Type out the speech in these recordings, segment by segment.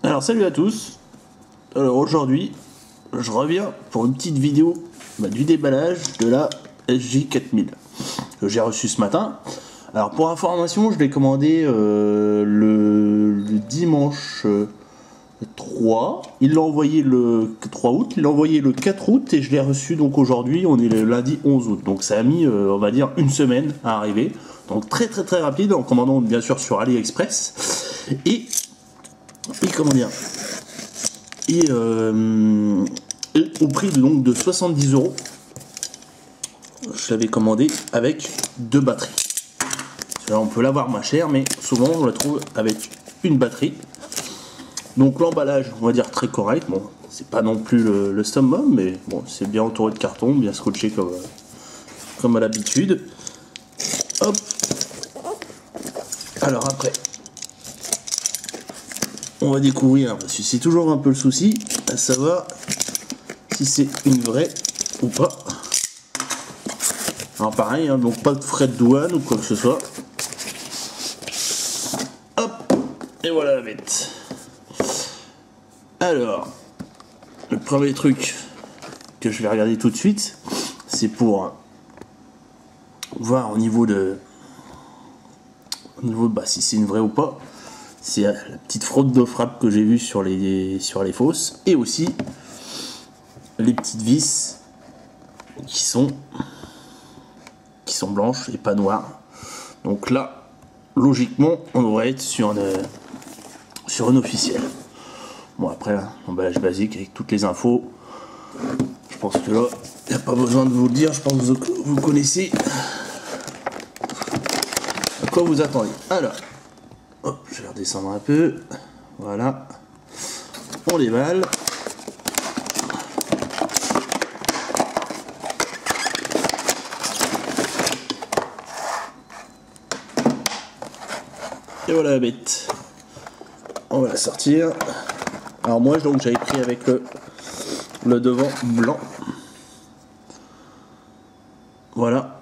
Alors salut à tous. Alors aujourd'hui je reviens pour une petite vidéo du déballage de la SJ4000 que j'ai reçue ce matin. Alors pour information, je l'ai commandé le dimanche 3, il l'a envoyé le 3 août, il l'a envoyé le 4 août et je l'ai reçu donc aujourd'hui, on est le lundi 11 août. Donc ça a mis on va dire une semaine à arriver. Donc très rapide en commandant bien sûr sur AliExpress et comment dire, et au prix de 70 €. Je l'avais commandé avec 2 batteries. Là, on peut l'avoir moins cher, mais souvent on la trouve avec une batterie. Donc l'emballage, on va dire très correct. Bon, c'est pas non plus le summum, mais bon, c'est bien entouré de carton, bien scotché comme à l'habitude. Hop. Alors après, on va découvrir, parce que c'est toujours un peu le souci, à savoir si c'est une vraie ou pas. Alors pareil, hein, donc pas de frais de douane ou quoi que ce soit. Hop, et voilà la bête. Alors, le premier truc que je vais regarder tout de suite, c'est pour voir au niveau si c'est une vraie ou pas. C'est la petite fraude de frappe que j'ai vue sur les fausses, et aussi les petites vis qui sont blanches et pas noires. Donc là, logiquement, on devrait être sur une officielle. Bon, après, emballage basique avec toutes les infos. Je pense que là, il n'y a pas besoin de vous le dire. Je pense que vous connaissez à quoi vous attendez. Alors, hop, je vais redescendre un peu. Voilà. On déballe. Et voilà la bête. On va la sortir. Alors moi donc j'avais pris avec le devant blanc. Voilà.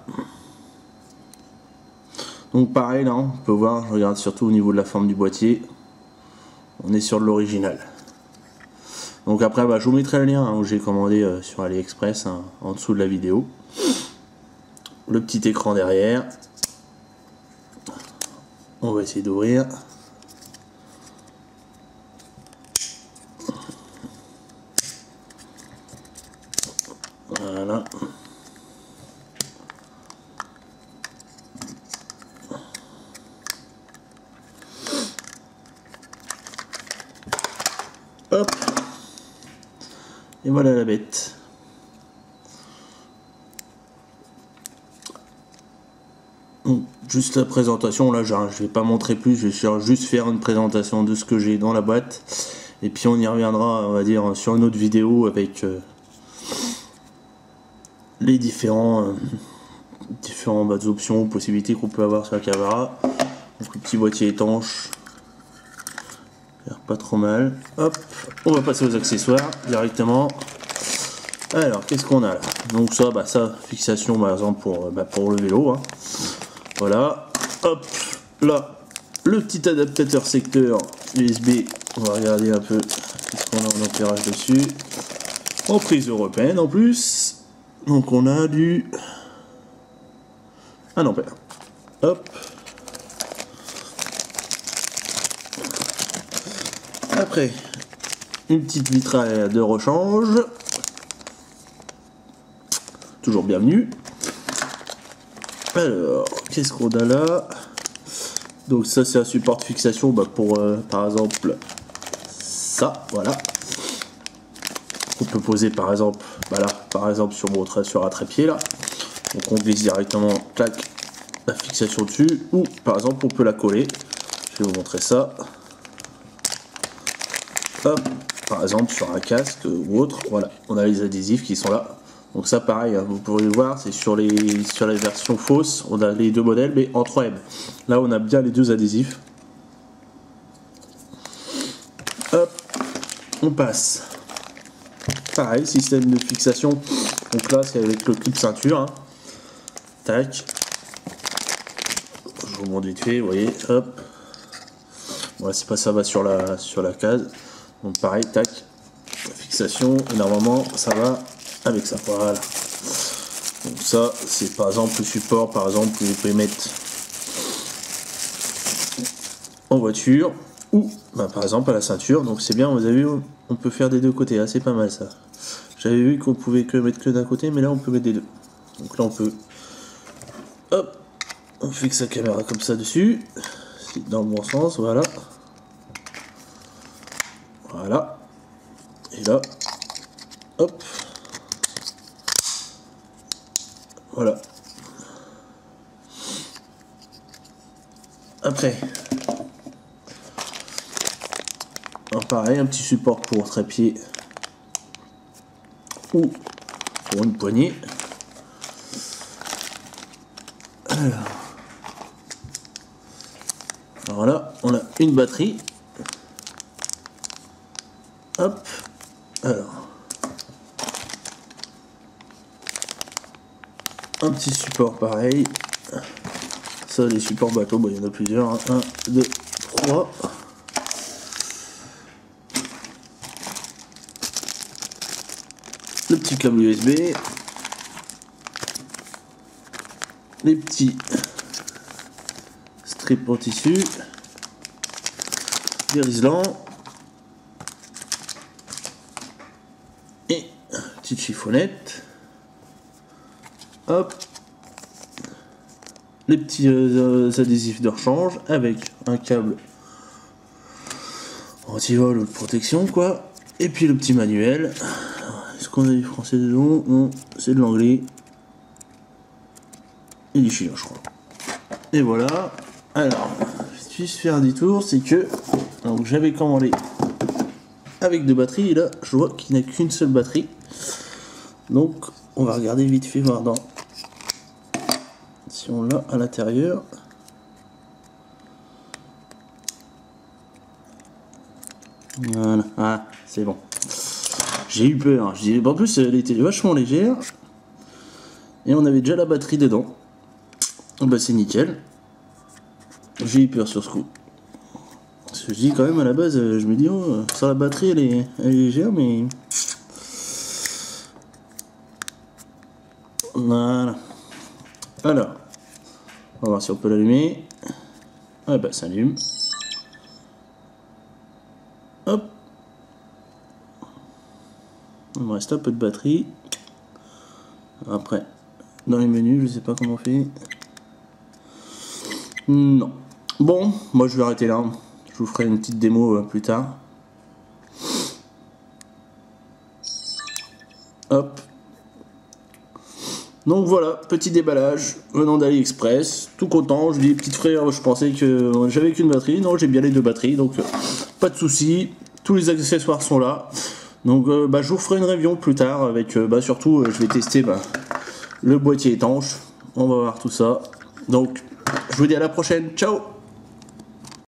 Donc pareil là, on peut voir, je regarde surtout au niveau de la forme du boîtier. On est sur de l'original. Donc après je vous mettrai le lien où j'ai commandé sur AliExpress en dessous de la vidéo. Le petit écran derrière. On va essayer d'ouvrir. Voilà. Hop. Et voilà la bête. Donc, juste la présentation, là je vais pas montrer plus, je vais juste faire une présentation de ce que j'ai dans la boîte. Et puis on y reviendra, on va dire, sur une autre vidéo avec les différentes options, possibilités qu'on peut avoir sur la caméra. Donc le petit boîtier étanche, pas trop mal. Hop, on va passer aux accessoires directement. Alors qu'est-ce qu'on a là? Donc ça, fixation par exemple pour le vélo. Hein. Voilà. Hop, là, le petit adaptateur secteur USB. On va regarder un peu ce qu'on a en ampérage dessus. En prise européenne en plus. Donc on a du 1 ampère. Hop. Après, une petite vitraille de rechange. Toujours bienvenue. Alors, qu'est-ce qu'on a là? Donc ça c'est un support de fixation pour par exemple ça, voilà. On peut poser par exemple, sur un trépied là. Donc on glisse directement, clac, la fixation dessus, ou par exemple on peut la coller. Je vais vous montrer ça. Hop, par exemple sur un casque ou autre, voilà, on a les adhésifs qui sont là. Donc ça pareil, hein, vous pourrez le voir, c'est sur les versions fausses, on a les deux modèles mais en 3M. Là on a bien les deux adhésifs. Hop, on passe. Pareil, système de fixation. Donc là c'est avec le clip ceinture. Hein. Tac. Je vous montre vite fait, vous voyez, hop. Voilà, c'est pas ça va sur la case. Donc pareil, tac, fixation, et normalement ça va avec ça, voilà. Donc ça, c'est par exemple le support, par exemple, que vous pouvez mettre en voiture, ou bah, par exemple à la ceinture. Donc c'est bien, vous avez vu, on peut faire des deux côtés, hein, c'est pas mal ça. J'avais vu qu'on pouvait que mettre que d'un côté, mais là on peut mettre des deux. Donc là on peut, hop, on fixe sa caméra comme ça dessus, dans le bon sens, voilà. Voilà. Et là, hop. Voilà. Après, pareil, un petit support pour trépied ou pour une poignée. Alors là, on a une batterie. Hop. Alors, un petit support pareil. Ça, les supports bateau, bon, il y en a plusieurs. Hein. 1, 2, 3. Le petit câble USB. Les petits strips en tissu. Des riselants. Et petite chiffonnette. Hop. Les petits adhésifs de rechange avec un câble anti-vol ou de protection quoi. Et puis le petit manuel. Est-ce qu'on a du français dedans? Non, c'est de l'anglais. Et du chinois je crois. Et voilà. Alors, je vais faire un tour, c'est que donc j'avais commandé avec deux batteries et là je vois qu'il n'y a qu'une seule batterie. Donc on va regarder vite fait voir dans si on l'a à l'intérieur. Voilà, ah, c'est bon. J'ai eu peur, hein. En plus elle était vachement légère. Et on avait déjà la batterie dedans. Bah c'est nickel. J'ai eu peur sur ce coup. Parce que je dis quand même à la base, je me dis oh, sur la batterie elle est légère mais... Voilà. Alors, on va voir si on peut l'allumer. Ah bah ça allume. Hop. Il me reste un peu de batterie. Après, dans les menus, je sais pas comment on fait. Non. Bon, moi je vais arrêter là. Je vous ferai une petite démo plus tard. Hop. Donc voilà, petit déballage venant d'AliExpress, tout content. Je dis petit frère, je pensais que j'avais qu'une batterie, non j'ai bien les deux batteries, donc pas de souci. Tous les accessoires sont là. Donc je vous ferai une review plus tard avec surtout je vais tester le boîtier étanche. On va voir tout ça. Donc je vous dis à la prochaine, ciao.